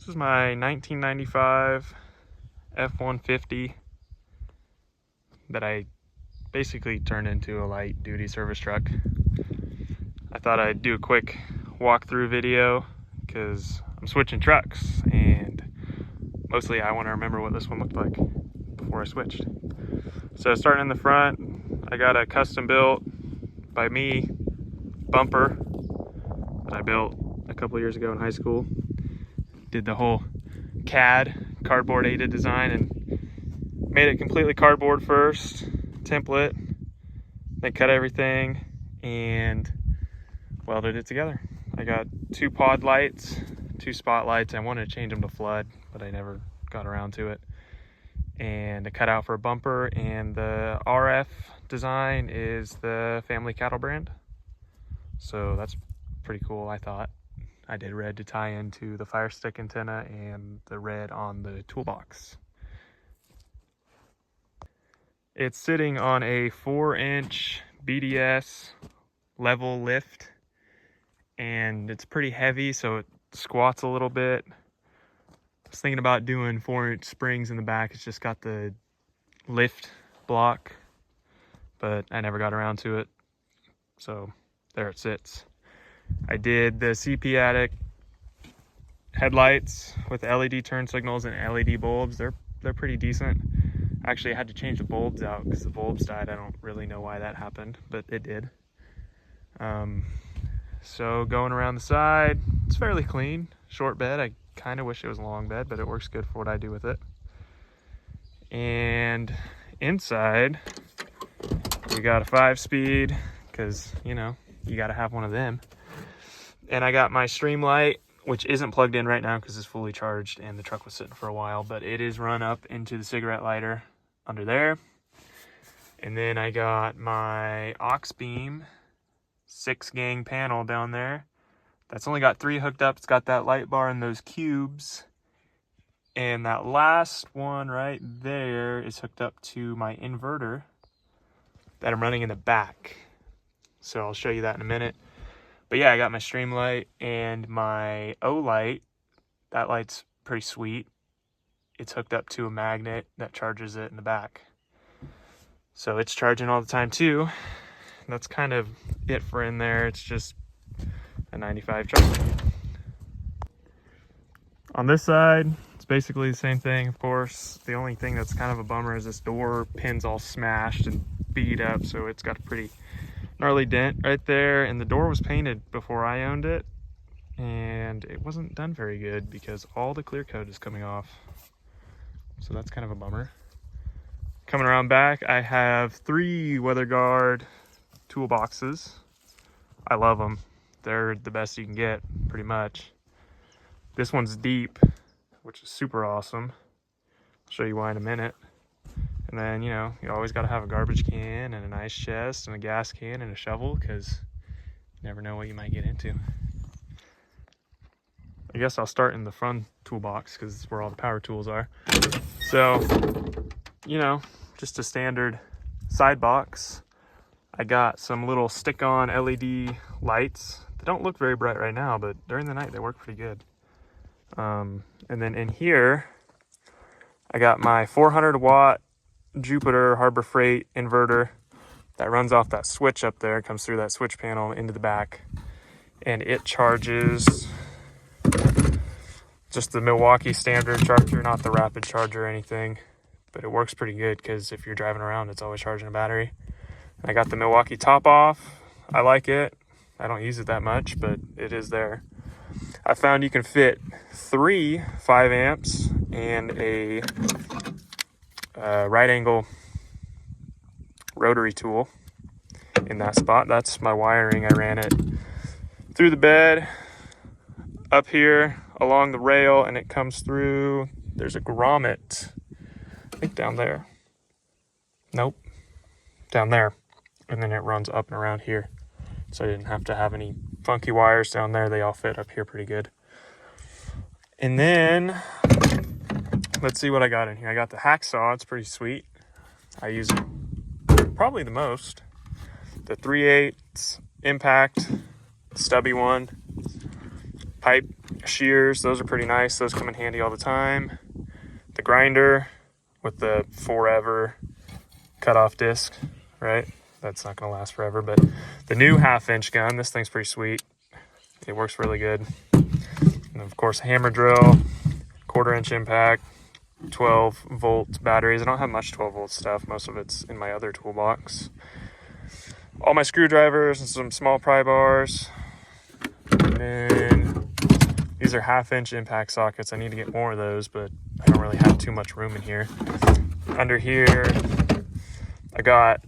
This is my 1995 F-150 that I basically turned into a light duty service truck. I thought I'd do a quick walkthrough video because I'm switching trucks and mostly I want to remember what this one looked like before I switched. So starting in the front, I got a custom built by me bumper that I built a couple years ago in high school. Did the whole CAD, cardboard aided design, and made it completely cardboard first, template, then cut everything and welded it together. I got 2 pod lights, 2 spotlights. I wanted to change them to flood, but I never got around to it. And a cutout for a bumper, and the RF design is the Family Cattle brand. So that's pretty cool, I thought. I did red to tie into the fire stick antenna and the red on the toolbox. It's sitting on a 4-inch BDS level lift, and it's pretty heavy, so it squats a little bit. I was thinking about doing 4-inch springs in the back. It's just got the lift block, but I never got around to it. So there it sits. I did the CP Attic headlights with LED turn signals and LED bulbs. They're pretty decent. Actually, I had to change the bulbs out because the bulbs died. I don't really know why that happened, but it did. So going around the side, it's fairly clean. Short bed. I kind of wish it was a long bed, but it works good for what I do with it. And inside, we got a 5-speed because, you know, you got to have one of them. And I got my stream light, which isn't plugged in right now because it's fully charged and the truck was sitting for a while, but it is run up into the cigarette lighter under there. And then I got my aux beam 6-gang panel down there. That's only got 3 hooked up. It's got that light bar and those cubes. And that last one right there is hooked up to my inverter that I'm running in the back. So I'll show you that in a minute. But yeah, I got my stream light and my O light. That light's pretty sweet. It's hooked up to a magnet that charges it in the back. So it's charging all the time too. That's kind of it for in there. It's just a 95 truck. On this side, it's basically the same thing, of course. The only thing that's kind of a bummer is this door pin's all smashed and beat up, so it's got a pretty gnarly dent right there. And the door was painted before I owned it, and it wasn't done very good because all the clear coat is coming off. So that's kind of a bummer. Coming around back, I have 3 weather guard toolboxes. I love them. They're the best you can get, pretty much. This one's deep, which is super awesome. I'll show you why in a minute. And then, you know, you always got to have a garbage can and an ice chest and a gas can and a shovel because you never know what you might get into. I guess I'll start in the front toolbox because it's where all the power tools are. So, you know, just a standard side box. I got some little stick-on LED lights. They don't look very bright right now, but during the night they work pretty good. And then in here, I got my 400-watt Jupiter Harbor Freight inverter that runs off that switch up there, comes through that switch panel into the back, and it charges just the Milwaukee standard charger, not the rapid charger or anything, but it works pretty good because if you're driving around, it's always charging a battery. I got the Milwaukee top off. I like it. I don't use it that much, but it is there. I found you can fit 3 5 amps and a right angle rotary tool in that spot. That's my wiring. I ran it through the bed, up here along the rail, and it comes through. There's a grommet, I think down there. Nope, down there. And then it runs up and around here. So I didn't have to have any funky wires down there. They all fit up here pretty good. And then let's see what I got in here. I got the hacksaw. It's pretty sweet. I use it probably the most. The 3/8 impact, stubby one. pipe shears, those are pretty nice. Those come in handy all the time. The grinder with the forever cutoff disc, right? That's not gonna last forever, but the new 1/2-inch gun, this thing's pretty sweet. It works really good. And of course, hammer drill, 1/4-inch impact, 12-volt batteries. I don't have much 12-volt stuff. Most of it's in my other toolbox. All my screwdrivers and some small pry bars. And then these are 1/2-inch impact sockets. I need to get more of those, but I don't really have too much room in here. Under here, I got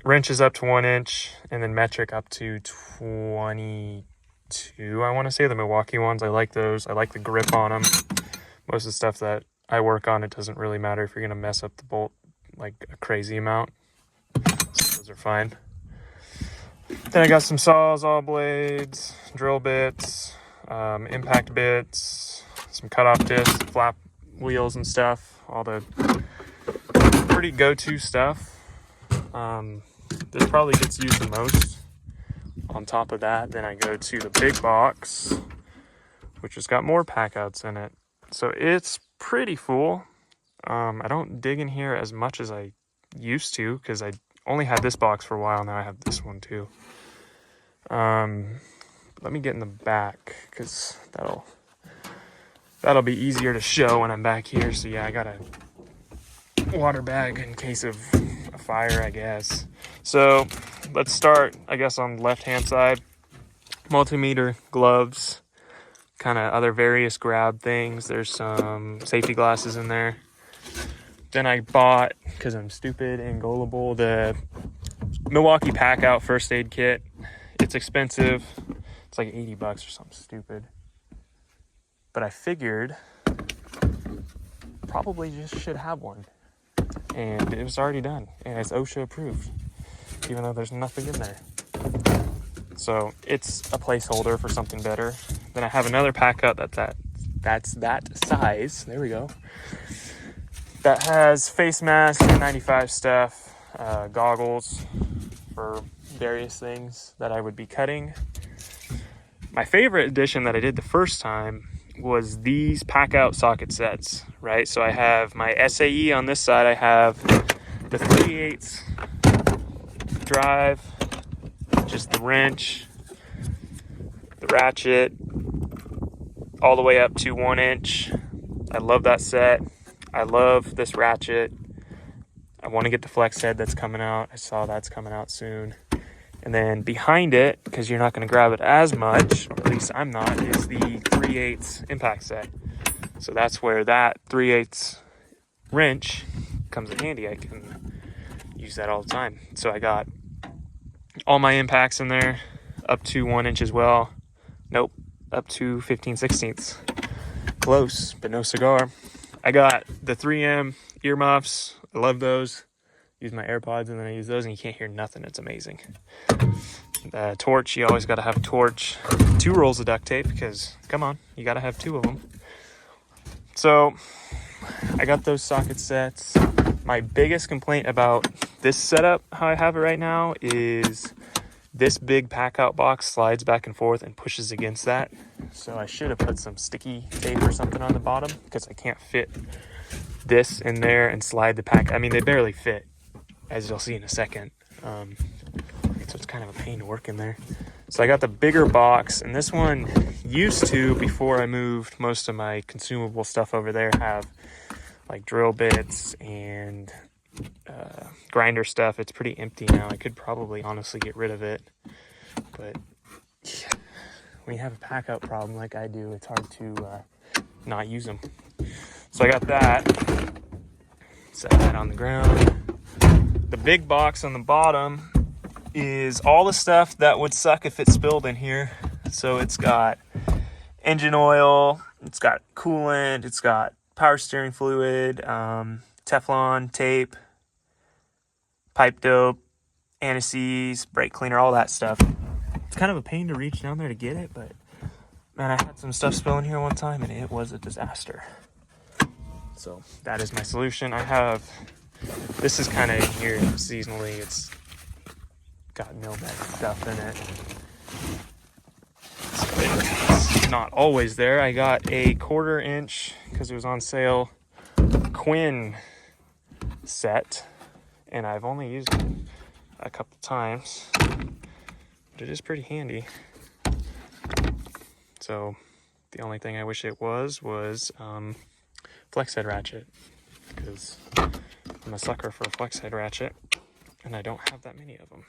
wrenches up to 1 inch and then metric up to 22. I want to say the Milwaukee ones. I like those. I like the grip on them. Most of the stuff that I work on, it doesn't really matter if you're going to mess up the bolt like a crazy amount. So those are fine. Then I got some saws, blades, drill bits, impact bits, some cutoff discs, flap wheels and stuff. All the pretty go-to stuff. This probably gets used the most. On top of that, then I go to the big box, which has got more Packouts in it. So it's pretty full. I don't dig in here as much as I used to because I only had this box for a while. Now I have this one too. Let me get in the back because that'll be easier to show when I'm back here. So yeah, I got a water bag in case of a fire, I guess. So let's start, I guess, on the left-hand side. Multimeter, gloves, kind of other various grab things. There's some safety glasses in there. Then I bought, because I'm stupid and gullible, the Milwaukee Packout first aid kit. It's expensive. It's like $80 or something stupid. But I figured probably just should have one. And it was already done. And it's OSHA approved, even though there's nothing in there. So it's a placeholder for something better. Then I have another Packout that's that size. There we go. That has face mask, N95 stuff, goggles for various things that I would be cutting. My favorite addition that I did the first time was these Packout socket sets, right? So I have my SAE on this side. I have the 3/8 drive, just the wrench, the ratchet, all the way up to 1 inch. I love that set. I love this ratchet. I want to get the flex head that's coming out. I saw that's coming out soon. And then behind it, because you're not going to grab it as much, or at least I'm not, is the 3/8 impact set. So that's where that 3/8 wrench comes in handy. I can use that all the time. So I got all my impacts in there, up to 1 inch as well. Nope, up to 15/16. Close, but no cigar. I got the 3M earmuffs. I love those. Use my AirPods and then I use those and you can't hear nothing. It's amazing. The torch, you always got to have a torch. 2 rolls of duct tape because, come on, you got to have 2 of them. So I got those socket sets. My biggest complaint about this setup, how I have it right now, is this big Packout box slides back and forth and pushes against that. So I should have put some sticky tape or something on the bottom because I can't fit this in there and slide the pack. I mean, they barely fit, as you'll see in a second. So it's kind of a pain to work in there. So I got the bigger box, and this one used to, before I moved most of my consumable stuff over there, have like drill bits and grinder stuff. It's pretty empty now. I could probably honestly get rid of it, but yeah, when you have a Packout problem like I do, it's hard to not use them. So I got that. Set that on the ground. The big box on the bottom is all the stuff that would suck if it spilled in here. So it's got engine oil, it's got coolant, it's got power steering fluid, Teflon tape, pipe dope, anti-seize, brake cleaner, all that stuff. It's kind of a pain to reach down there to get it, but man, I had some stuff spill in here one time and it was a disaster. So that is my solution. I have, this is kind of in here seasonally. It's got mailbag stuff in it. not always there. I got a 1/4 inch, because it was on sale, Quinn set, and I've only used it a couple times, but it is pretty handy. So the only thing I wish it was flex head ratchet, because I'm a sucker for a flex head ratchet, and I don't have that many of them.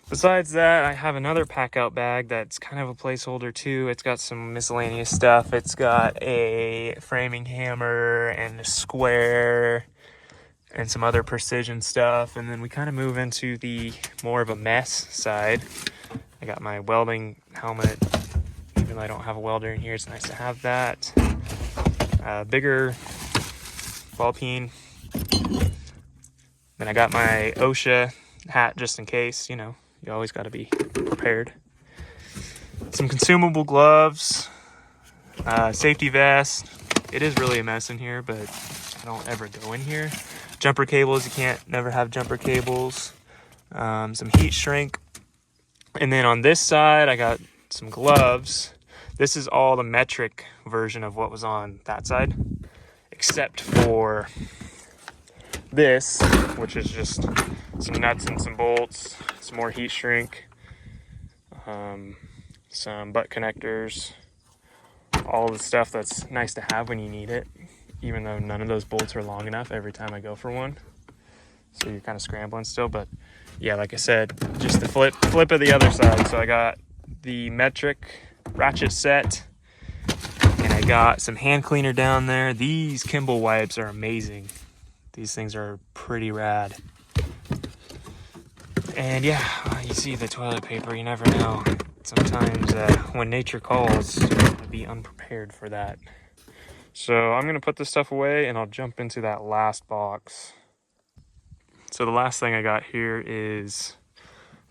Besides that, I have another Packout bag that's kind of a placeholder too. It's got some miscellaneous stuff. It's got a framing hammer and a square and some other precision stuff. And then we kind of move into the more of a mess side. I got my welding helmet. Even though I don't have a welder in here, it's nice to have that. Bigger ball peen. Then I got my OSHA hat just in case, you know. You always got to be prepared. Some consumable gloves, safety vest. It is really a mess in here, but I don't ever go in here. Jumper cables, you can't never have jumper cables. Some heat shrink. And then on this side, I got some gloves. This is all the metric version of what was on that side, except for this, which is just some nuts and some bolts, some more heat shrink, some butt connectors, all the stuff that's nice to have when you need it, even though none of those bolts are long enough every time I go for one. So you're kind of scrambling still, but yeah, like I said, just the flip of the other side. So I got the metric ratchet set, and I got some hand cleaner down there. These Kimball wipes are amazing. These things are pretty rad. And yeah, you see the toilet paper, you never know. Sometimes when nature calls, you have to be unprepared for that. So I'm gonna put this stuff away and I'll jump into that last box. So the last thing I got here is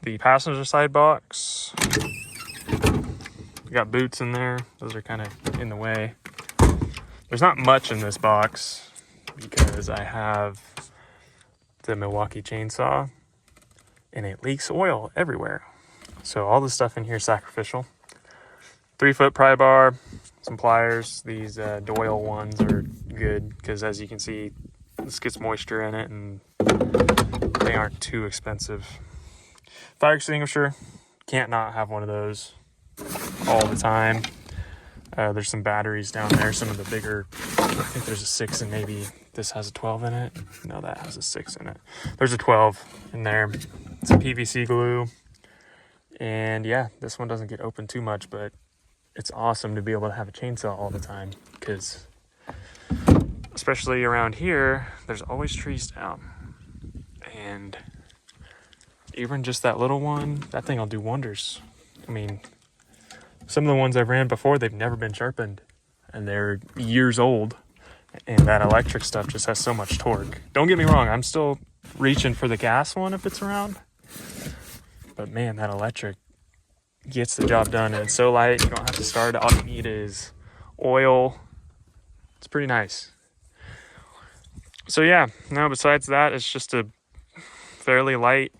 the passenger side box. We got boots in there. Those are kind of in the way. There's not much in this box because I have the Milwaukee chainsaw and it leaks oil everywhere. So all the stuff in here is sacrificial. 3-foot pry bar, some pliers. These Doyle ones are good because, as you can see, this gets moisture in it and they aren't too expensive. Fire extinguisher, can't not have one of those all the time. There's some batteries down there, some of the bigger, I think there's a 6 and maybe this has a 12 in it. No, that has a 6 in it. There's a 12 in there. Some PVC glue. And yeah, this one doesn't get open too much, but it's awesome to be able to have a chainsaw all the time because especially around here, there's always trees down. And even just that little one, that thing will do wonders. I mean, some of the ones I've ran before, they've never been sharpened and they're years old. And that electric stuff just has so much torque. Don't get me wrong, I'm still reaching for the gas one if it's around. But man, that electric gets the job done and it's so light, you don't have to start it. All you need is oil. It's pretty nice. So yeah, now besides that, it's just a fairly light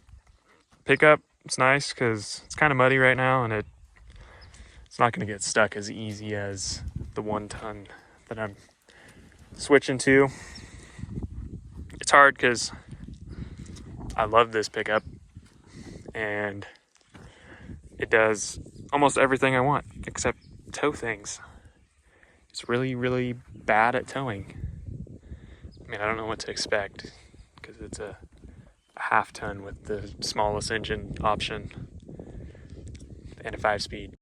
pickup. It's nice because it's kind of muddy right now and it's not going to get stuck as easy as the 1 ton that I'm switching to. It's hard because I love this pickup and it does almost everything I want except tow things. It's really, really bad at towing. I mean, I don't know what to expect because it's a 1/2 ton with the smallest engine option and a 5-speed.